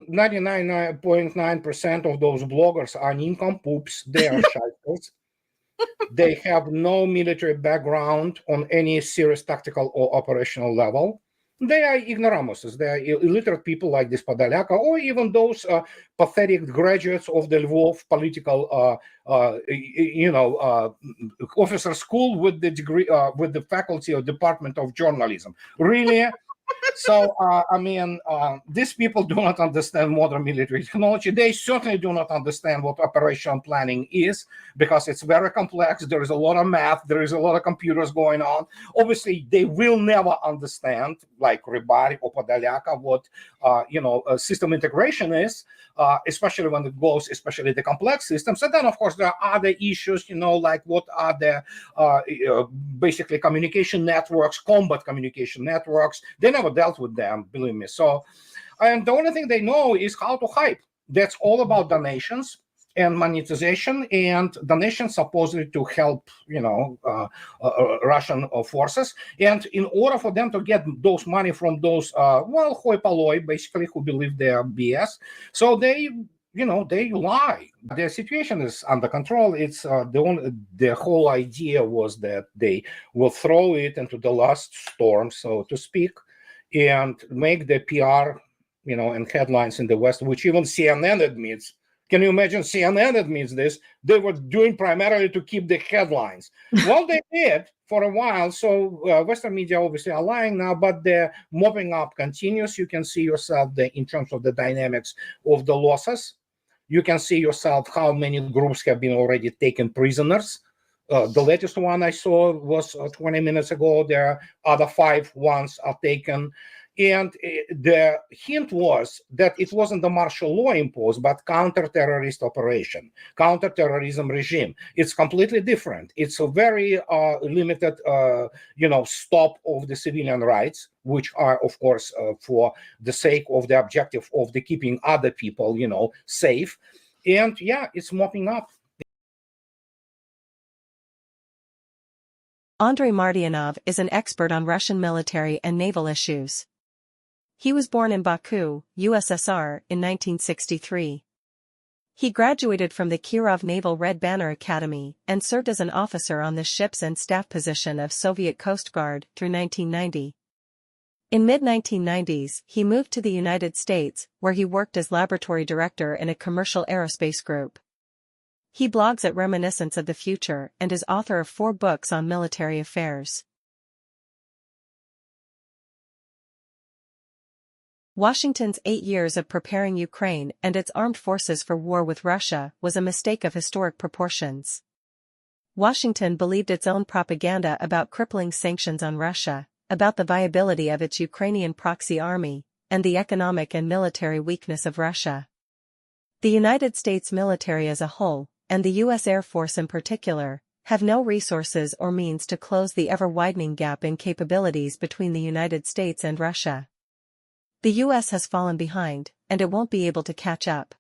99.9% of those bloggers are nincompoops. They are shysters. They have no military background on any serious tactical or operational level. They are ignoramuses. They are illiterate people like this Podolyak, or even those pathetic graduates of the Lvov political, officer school with the degree, with the faculty or department of journalism. Really? So, these people do not understand modern military technology. They certainly do not understand what operational planning is, because it's very complex. There is a lot of math. There is a lot of computers going on. Obviously, they will never understand, like Rybari or Podolyak, what, system integration is, especially when it goes, especially the complex systems. And then, of course, there are other issues, like what are the basically communication networks, combat communication networks. They never dealt with them, believe me. So, and the only thing they know is how to hype. That's all about donations and monetization, and donations supposedly to help, Russian forces. And in order for them to get those money from those, hoi polloi, basically, who believe they're BS, so they lie. The situation is under control. It's the whole idea was that they will throw it into the last storm, so to speak, and make the PR, and headlines in the West, which even CNN admits. Can you imagine? CNN admits this. They were doing primarily to keep the headlines. Well, they did for a while. So Western media obviously are lying now, but the mopping up continues. You can see yourself in terms of the dynamics of the losses. You can see yourself how many groups have been already taken prisoners. The latest one I saw was 20 minutes ago. There are other 5 ones are taken. And the hint was that it wasn't the martial law imposed, but counter-terrorist operation, counter-terrorism regime. It's completely different. It's a very limited, stop of the civilian rights, which are, of course, for the sake of the objective of the keeping other people, safe. And yeah, it's mopping up. Andrei Martyanov is an expert on Russian military and naval issues. He was born in Baku, USSR, in 1963. He graduated from the Kirov Naval Red Banner Academy and served as an officer on the ships and staff position of Soviet Coast Guard through 1990. In mid-1990s, he moved to the United States, where he worked as laboratory director in a commercial aerospace group. He blogs at Reminiscence of the Future and is author of 4 books on military affairs. Washington's 8 years of preparing Ukraine and its armed forces for war with Russia was a mistake of historic proportions. Washington believed its own propaganda about crippling sanctions on Russia, about the viability of its Ukrainian proxy army, and the economic and military weakness of Russia. The United States military as a whole, and the U.S. Air Force in particular, have no resources or means to close the ever-widening gap in capabilities between the United States and Russia. The U.S. has fallen behind, and it won't be able to catch up.